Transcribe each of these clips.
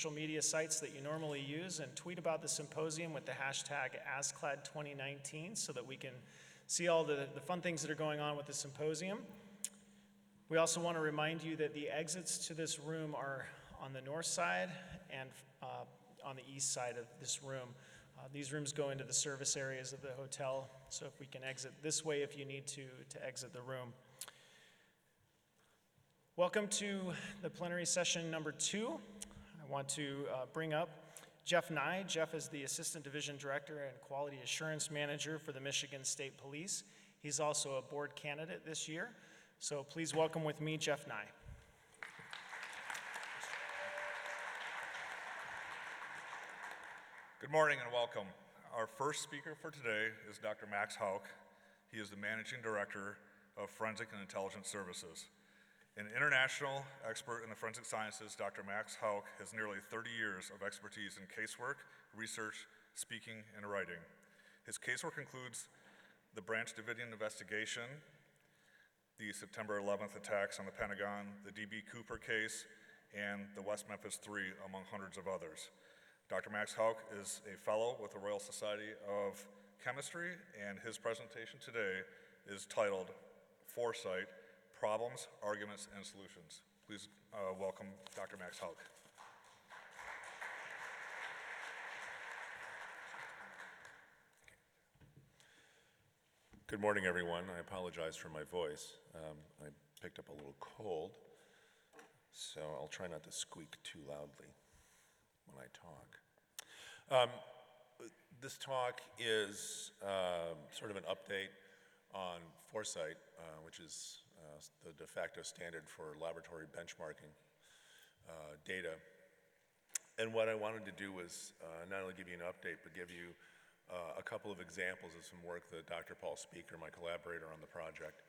social media sites that you normally use and tweet about the symposium with the hashtag ASCLD2019 so that we can see all the fun things that are going on with the symposium. We also want to remind you that the exits to this room are on the north side and on the east side of this room. These rooms go into the service areas of the hotel, so if we can exit this way if you need to exit the room. Welcome to the plenary session number 2. I want to bring up Jeff Nye. Jeff is the Assistant Division Director and Quality Assurance Manager for the Michigan State Police. He's also a board candidate this year. So please welcome with me Jeff Nye. Good morning and welcome. Our first speaker for today is Dr. Max Houck. He is the Managing Director of Forensic and Intelligence Services. An international expert in the forensic sciences, Dr. Max Houck has nearly 30 years of expertise in casework, research, speaking, and writing. His casework includes the Branch Davidian investigation, the September 11th attacks on the Pentagon, the D.B. Cooper case, and the West Memphis 3, among hundreds of others. Dr. Max Houck is a fellow with the Royal Society of Chemistry, and his presentation today is titled FORESIGHT: Problems, Arguments, and Solutions. Please welcome Dr. Max Houck. Good morning, everyone. I apologize for my voice. I picked up a little cold, so I'll try not to squeak too loudly when I talk. This talk is sort of an update on FORESIGHT, which is the de facto standard for laboratory benchmarking data. And what I wanted to do was not only give you an update, but give you a couple of examples of some work that Dr. Paul Speaker, my collaborator on the project,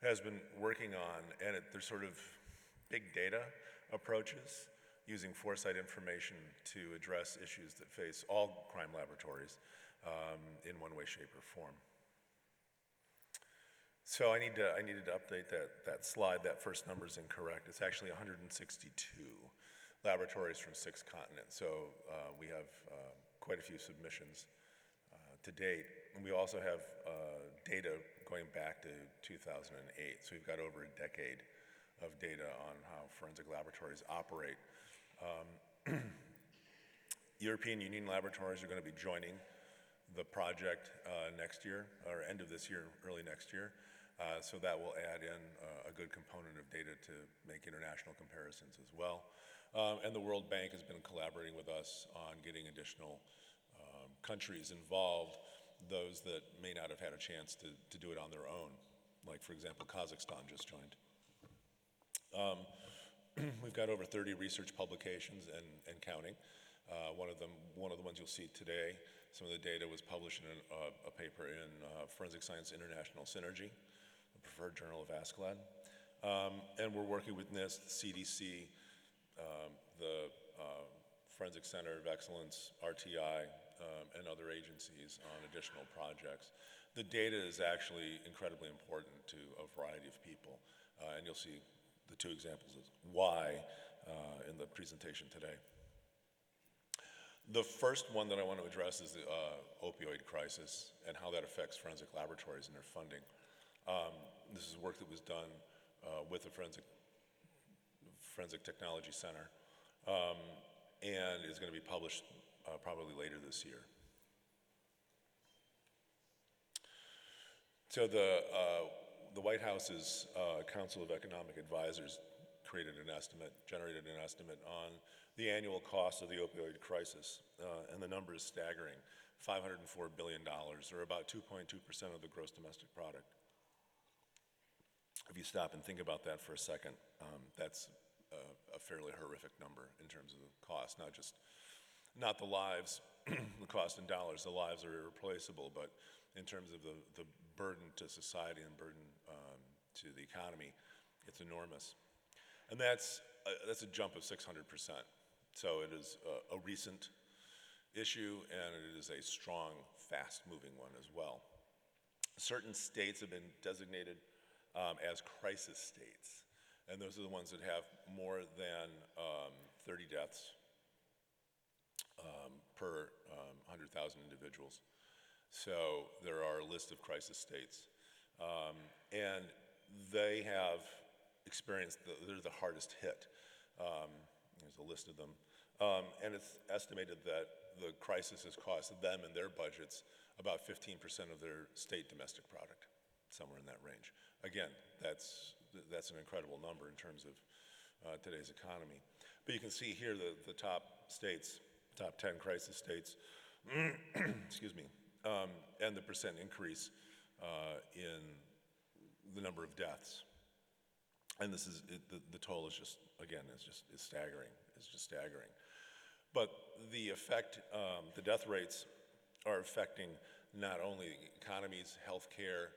has been working on. And there's sort of big data approaches using FORESIGHT information to address issues that face all crime laboratories in one way, shape, or form. So I needed to update that slide. That first number is incorrect. It's actually 162 laboratories from 6 continents. So we have quite a few submissions to date. And we also have data going back to 2008. So we've got over a decade of data on how forensic laboratories operate. European Union laboratories are going to be joining the project next year, or end of this year, early next year. So that will add in a good component of data to make international comparisons as well. And the World Bank has been collaborating with us on getting additional countries involved, those that may not have had a chance to do it on their own. Like, for example, Kazakhstan just joined. We've got over 30 research publications and counting. One of the ones you'll see today, some of the data was published in a paper in Forensic Science International Synergy, the preferred journal of ASCLD. And we're working with NIST, CDC, the Forensic Center of Excellence, RTI, and other agencies on additional projects. The data is actually incredibly important to a variety of people, and you'll see the 2 examples of why in the presentation today. The first one that I want to address is the opioid crisis and how that affects forensic laboratories and their funding. This is work that was done with the Forensic Technology Center and is going to be published probably later this year. So the White House's Council of Economic Advisors generated an estimate on the annual cost of the opioid crisis, and the number is staggering, $504 billion, or about 2.2% of the gross domestic product. If you stop and think about that for a second, that's a fairly horrific number in terms of the cost, not the lives, the cost in dollars. The lives are irreplaceable, but in terms of the burden to society and burden to the economy, it's enormous. And that's a jump of 600%. So it is a recent issue, and it is a strong, fast-moving one as well. Certain states have been designated as crisis states, and those are the ones that have more than 30 deaths 2,000 individuals. So there are a list of crisis states. And they have experienced, they're the hardest hit. There's a list of them. And it's estimated that the crisis has cost them and their budgets about 15% of their state domestic product, somewhere in that range. Again, that's an incredible number in terms of today's economy. But you can see here the top states, top 10 crisis states, excuse me, and the percent increase in the number of deaths. And this is, the toll is just, again, is staggering. It's just staggering. But the effect, the death rates are affecting not only economies, healthcare,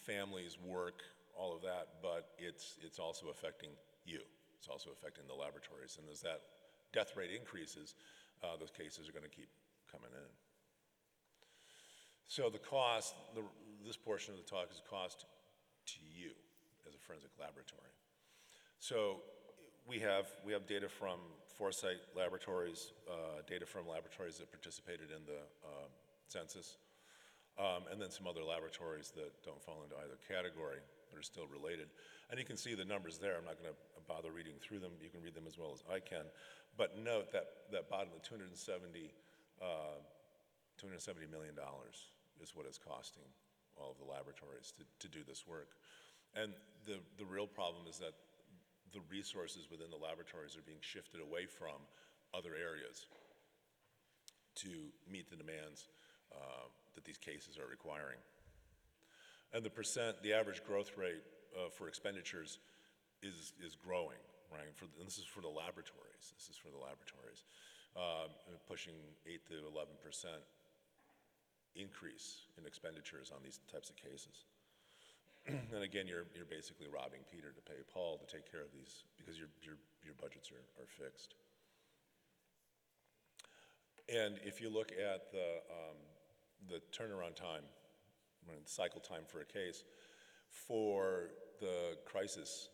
families, work, all of that, but it's also affecting you. It's also affecting the laboratories. And as that death rate increases, those cases are going to keep coming in. So the cost, this portion of the talk is cost to you as a forensic laboratory. So we have data from FORESIGHT laboratories, data from laboratories that participated in the census, and then some other laboratories that don't fall into either category but are still related. And you can see the numbers there. I'm not going to bother reading through them. You can read them as well as I can. But note that bottom, the $270 million is what it's costing all of the laboratories to do this work. And the real problem is that the resources within the laboratories are being shifted away from other areas to meet the demands that these cases are requiring. And the average growth rate for expenditures is growing, right? And this is for the laboratories. This is for the laboratories, pushing 8 to 11% increase in expenditures on these types of cases. And again, you're basically robbing Peter to pay Paul to take care of these because your budgets are fixed. And if you look at the turnaround time, cycle time for a case, for the crisis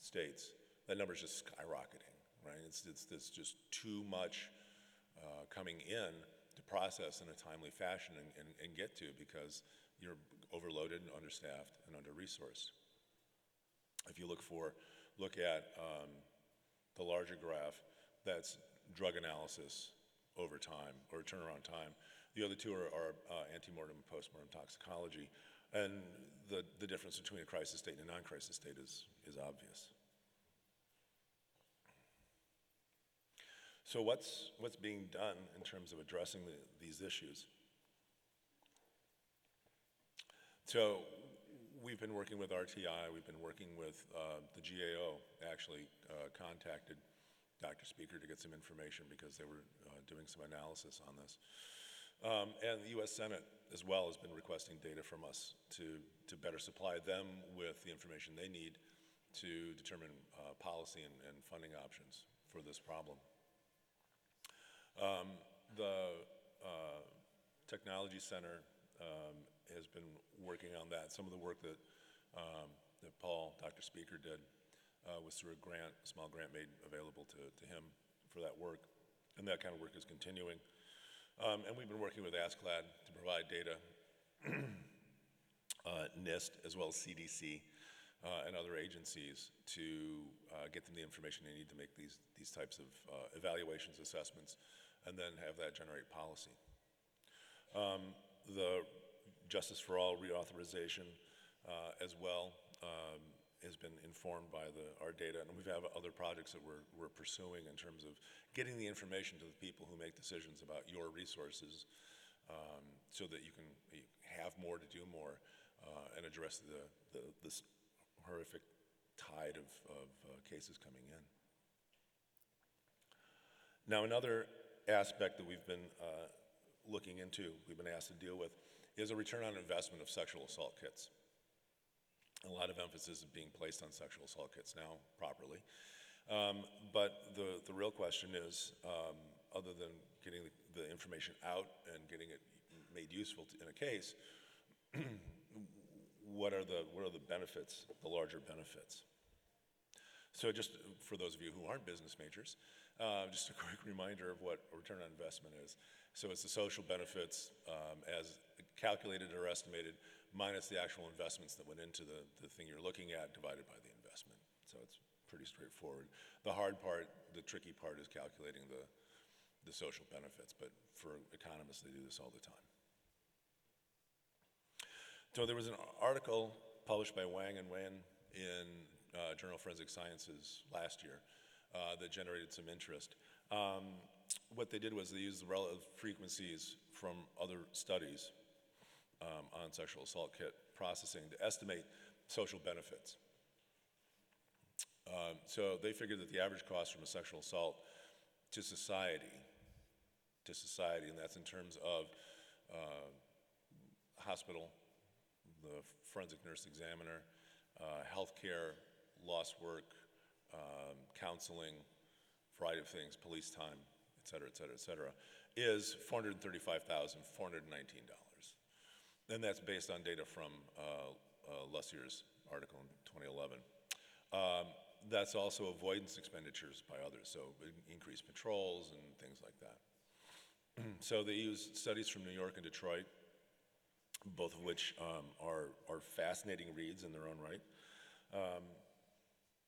states, that number is just skyrocketing, right? It's just too much coming in to process in a timely fashion and get to because you're overloaded and understaffed and under-resourced. If you look at the larger graph, that's drug analysis over time or turnaround time. The other two are antemortem and postmortem toxicology. And the difference between a crisis state and a non-crisis state is obvious. So what's being done in terms of addressing these issues? So we've been working with RTI, we've been working with the GAO, actually contacted Dr. Speaker to get some information because they were doing some analysis on this. And the US Senate as well has been requesting data from us to better supply them with the information they need to determine policy and funding options for this problem. The Technology Center has been working on that. Some of the work that Paul, Dr. Speaker, did was through a small grant made available to him for that work. And that kind of work is continuing. And we've been working with ASCLD to provide data, NIST, as well as CDC and other agencies to get them the information they need to make these types of evaluations, assessments, and then have that generate policy. The Justice for All reauthorization as well has been informed by our data, and we have other projects that we're pursuing in terms of getting the information to the people who make decisions about your resources so that you can have more to do more and address this horrific tide of cases coming in. Now, another aspect that we've been looking into, we've been asked to deal with, is a return on investment of sexual assault kits. A lot of emphasis is being placed on sexual assault kits now, properly. But the real question is, other than getting the information out and getting it made useful in a case, what are the benefits, the larger benefits? So just for those of you who aren't business majors, just a quick reminder of what a return on investment is. So it's the social benefits as calculated or estimated minus the actual investments that went into the thing you're looking at divided by the investment. So it's pretty straightforward. The hard part, the tricky part is calculating the social benefits, but for economists, they do this all the time. So there was an article published by Wang and Wen in Journal of Forensic Sciences last year that generated some interest. What they did was they used the relative frequencies from other studies on sexual assault kit processing to estimate social benefits. So they figured that the average cost from a sexual assault to society, and that's in terms of hospital, the forensic nurse examiner, healthcare, lost work, counseling, variety of things, police time, et cetera, et cetera, et cetera, is $435,419. And that's based on data from Lessier's article in 2011. That's also avoidance expenditures by others, so increased patrols and things like that. So they used studies from New York and Detroit, both of which are fascinating reads in their own right,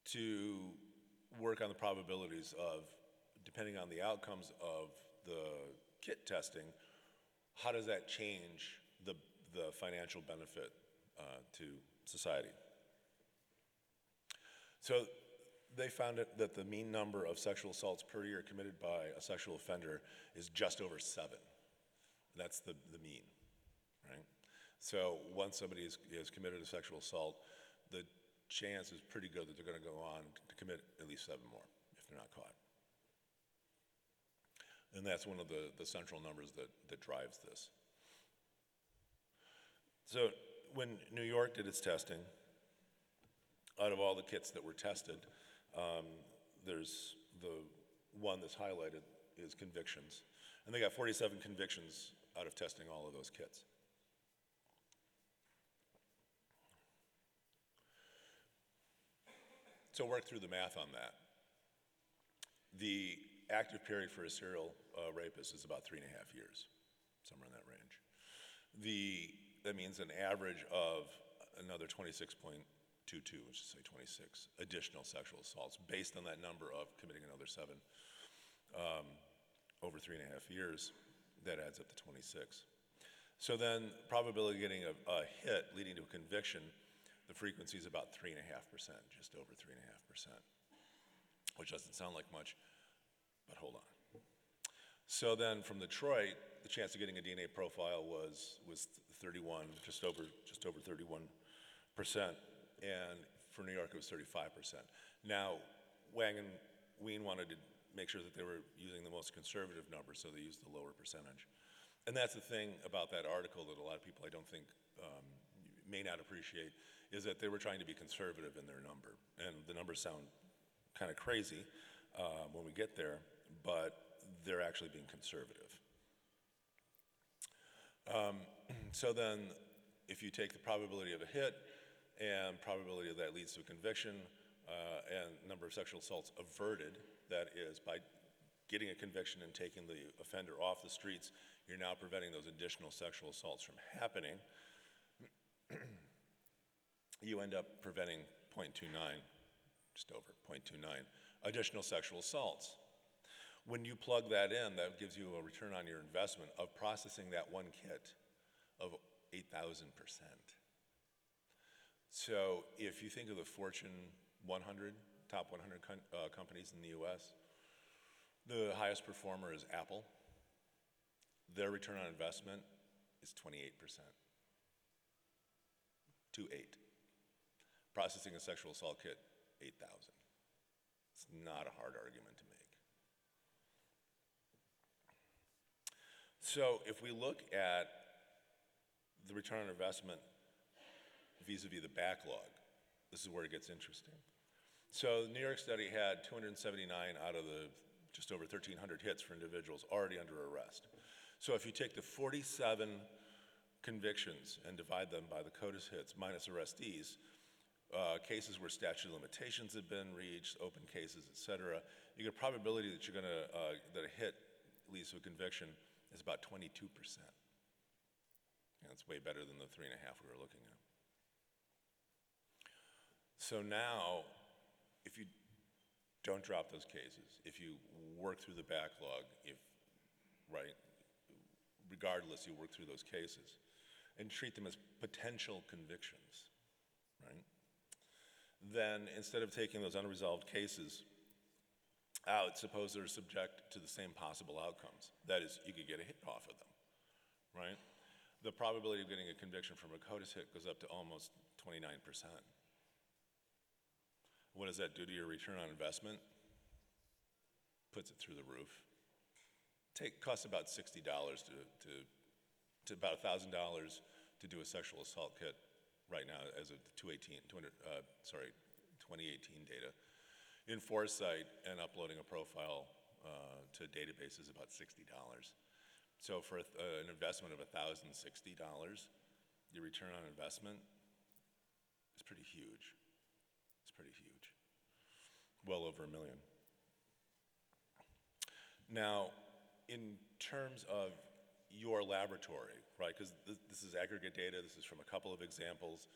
to work on the probabilities of, depending on the outcomes of the kit testing, how does that change the financial benefit to society? So they found that the mean number of sexual assaults per year committed by a sexual offender is just over 7. That's the mean, right? So once somebody has committed a sexual assault, the chance is pretty good that they're going to go on to commit at least 7 more if they're not caught. And that's one of the central numbers that drives this. So when New York did its testing, out of all the kits that were tested, there's the one that's highlighted is convictions. And they got 47 convictions out of testing all of those kits. So work through the math on that. The active period for a serial rapist is about 3.5 years, somewhere in that range. That means an average of another 26.22, which is say 26 additional sexual assaults based on that number of committing another 7 over 3.5 years. That adds up to 26. So then probability of getting a hit leading to a conviction, the frequency is about 3.5%, just over 3.5%, which doesn't sound like much, but hold on. So then from Detroit, the chance of getting a DNA profile was 31, just over 31%, and for New York it was 35%. Now, Wang and Wien wanted to make sure that they were using the most conservative number, so they used the lower percentage. And that's the thing about that article that a lot of people I don't think may not appreciate, is that they were trying to be conservative in their number. And the numbers sound kind of crazy when we get there, but they're actually being conservative. So then if you take the probability of a hit and probability of that leads to a conviction and number of sexual assaults averted, that is by getting a conviction and taking the offender off the streets, you're now preventing those additional sexual assaults from happening. You end up preventing 0.29, just over 0.29, additional sexual assaults. When you plug that in, that gives you a return on your investment of processing that one kit of 8,000%. So if you think of the Fortune 100, top 100 companies in the US, the highest performer is Apple. Their return on investment is 28%. 2.8. Processing a sexual assault kit, 8,000. It's not a hard argument to make. So if we look at the return on investment vis-a-vis the backlog, this is where it gets interesting. So the New York study had 279 out of the just over 1,300 hits for individuals already under arrest. So if you take the 47 convictions and divide them by the CODIS hits minus arrestees, cases where statute of limitations have been reached, open cases, et cetera, you get a probability that you're gonna, that a hit leads to a conviction is about 22%. That's way better than the 3.5 we were looking at. So now, if you don't drop those cases, if you work through the backlog, right, regardless, you work through those cases and treat them as potential convictions, right? Then instead of taking those unresolved cases out, suppose they're subject to the same possible outcomes. That is, you could get a hit off of them, right? The probability of getting a conviction from a CODIS hit goes up to almost 29%. What does that do to your return on investment? Puts it through the roof. Costs about $60 to about $1,000 to do a sexual assault kit right now as of the 2018 data. In FORESIGHT and uploading a profile to a database is about $60. So for an investment of $1,060, your return on investment is pretty huge. It's pretty huge. Well over $1 million. Now, in terms of your laboratory, right, because this is aggregate data, this is from a couple of examples,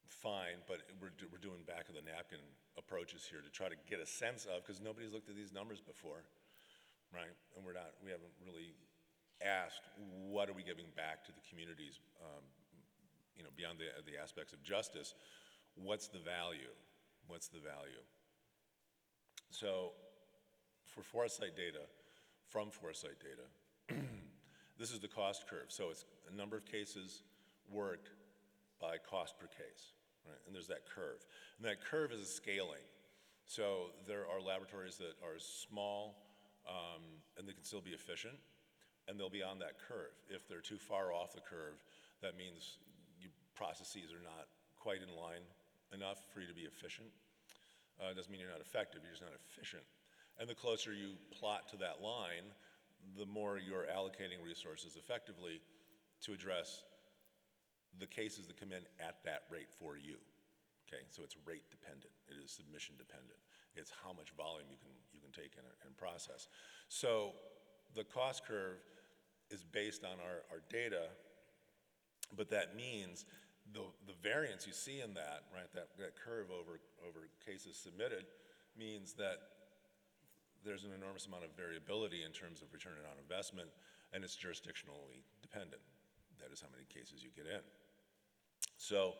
fine, but we're doing back of the napkin approaches here to try to get a sense of, because nobody's looked at these numbers before, right, and we haven't really asked what are we giving back to the communities, beyond the aspects of justice, what's the value? What's the value? So for FORESIGHT data, from FORESIGHT data, this is the cost curve. So it's a number of cases worked by cost per case, right? And there's that curve. And that curve is a scaling. So there are laboratories that are small and they can still be efficient, and they'll be on that curve. If they're too far off the curve, that means your processes are not quite in line enough for you to be efficient. It doesn't mean you're not effective, you're just not efficient. And the closer you plot to that line, the more you're allocating resources effectively to address the cases that come in at that rate for you. Okay, so it's rate dependent. It is submission dependent. It's how much volume you can take in and process. So the cost curve is based on our data, but that means the variance you see in that, right, that curve over cases submitted means that there's an enormous amount of variability in terms of return on investment, and it's jurisdictionally dependent. That is how many cases you get in. So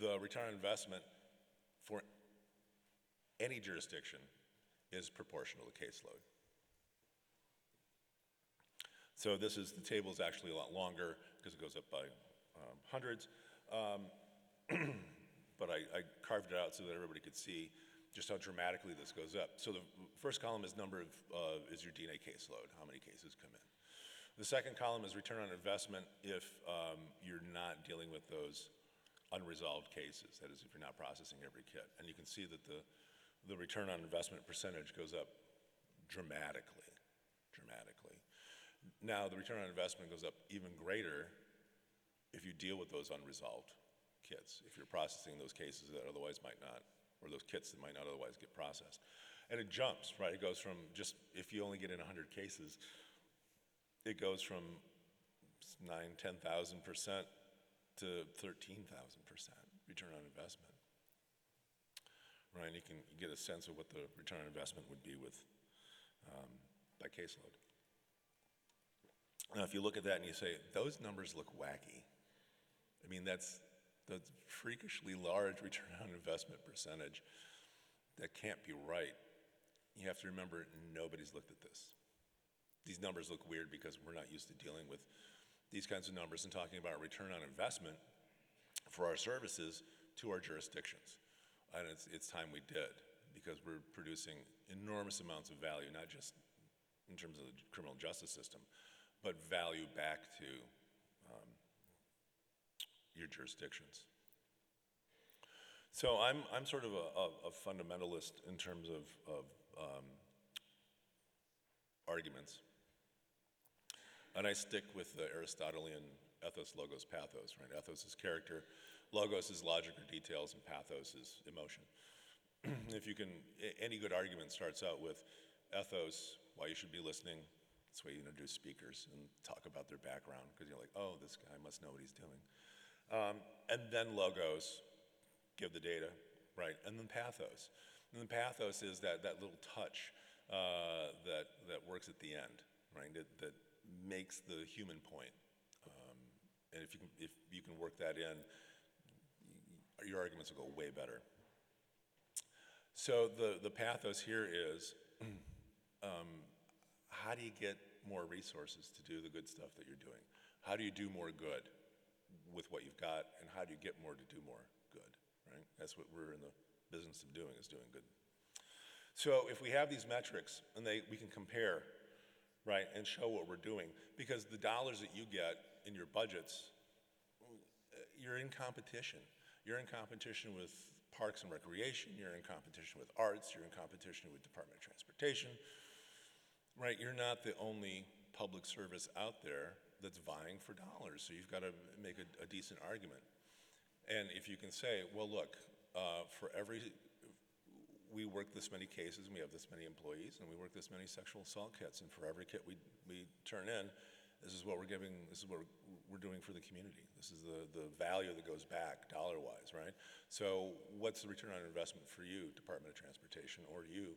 the return on investment for any jurisdiction is proportional to caseload. So the table is actually a lot longer because it goes up by hundreds, but I carved it out so that everybody could see just how dramatically this goes up. So the first column is is your DNA caseload, how many cases come in. The second column is return on investment if you're not dealing with those unresolved cases, that is if you're not processing every kit. And you can see that the return on investment percentage goes up dramatically. Now the return on investment goes up even greater if you deal with those unresolved kits, if you're processing those cases that otherwise might not, or those kits that might not otherwise get processed. And it jumps, right? It goes from just, if you only get in 100 cases, it goes from 10,000% to 13,000% return on investment, right? And you can get a sense of what the return on investment would be with, by caseload. Now, if you look at that and you say, those numbers look wacky. I mean, that's freakishly large return on investment percentage. That can't be right. You have to remember, nobody's looked at this. These numbers look weird because we're not used to dealing with these kinds of numbers and talking about return on investment for our services to our jurisdictions. And it's time we did, because we're producing enormous amounts of value, not just in terms of the criminal justice system, but value back to your jurisdictions. So I'm sort of a fundamentalist in terms of arguments. And I stick with the Aristotelian ethos, logos, pathos, right? Ethos is character, Logos is logic or details, and pathos is emotion. If you can, any good argument starts out with ethos, why you should be listening. That's why you introduce speakers and talk about their background, because you're like, oh, this guy must know what he's doing. And then logos, give the data, right? And then pathos. And then pathos is that little touch that works at the end, right? That makes the human point. And if you can work that in, your arguments will go way better. So the pathos here is, how do you get more resources to do the good stuff that you're doing? How do you do more good with what you've got, and how do you get more to do more good, right? That's what we're in the business of doing, is doing good. So if we have these metrics, and we can compare, right, and show what we're doing, because the dollars that you get in your budgets, you're in competition. You're in competition with Parks and Recreation, you're in competition with Arts, you're in competition with Department of Transportation, right? You're not the only public service out there that's vying for dollars, so you've got to make a decent argument. And if you can say, well, look, we work this many cases, and we have this many employees, and we work this many sexual assault kits, and for every kit we turn in, this is what we're giving, this is what we're doing for the community. This is the value that goes back dollar-wise, right? So what's the return on investment for you, Department of Transportation, or you,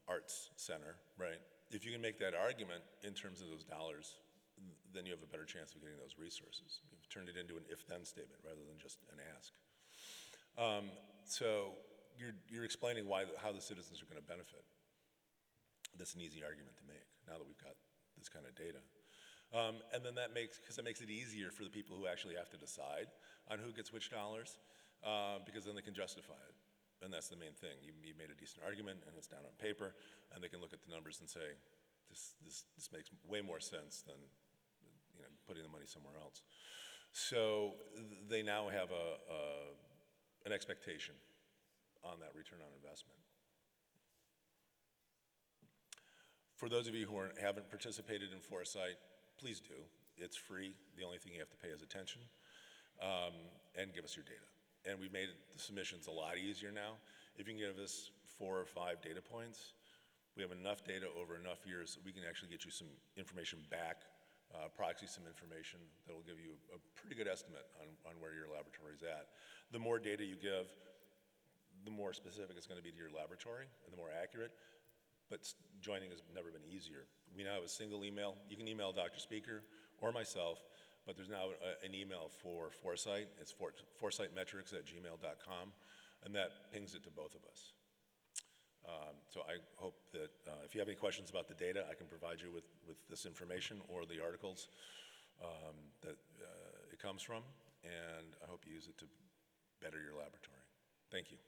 Arts Center, right? If you can make that argument in terms of those dollars, then you have a better chance of getting those resources. You've turned it into an if-then statement rather than just an ask. So you're explaining how the citizens are going to benefit. That's an easy argument to make now that we've got this kind of data. And then that makes it easier for the people who actually have to decide on who gets which dollars, because then they can justify it. And that's the main thing. You made a decent argument, and it's down on paper, and they can look at the numbers and say, this makes way more sense than putting the money somewhere else. So they now have an expectation on that return on investment. For those of you who haven't participated in Foresight, please do. It's free. The only thing you have to pay is attention, and give us your data. And we've made the submissions a lot easier now. If you can give us 4 or 5 data points, we have enough data over enough years that we can actually get you some information back, proxy some information that will give you a pretty good estimate on where your laboratory is at. The more data you give, the more specific it's going to be to your laboratory, and the more accurate. But joining has never been easier. We now have a single email. You can email Dr. Speaker or myself, but there's now an email for Foresight. It's foresightmetrics@gmail.com, and that pings it to both of us. So I hope that if you have any questions about the data, I can provide you with this information or the articles that it comes from, and I hope you use it to better your laboratory. Thank you.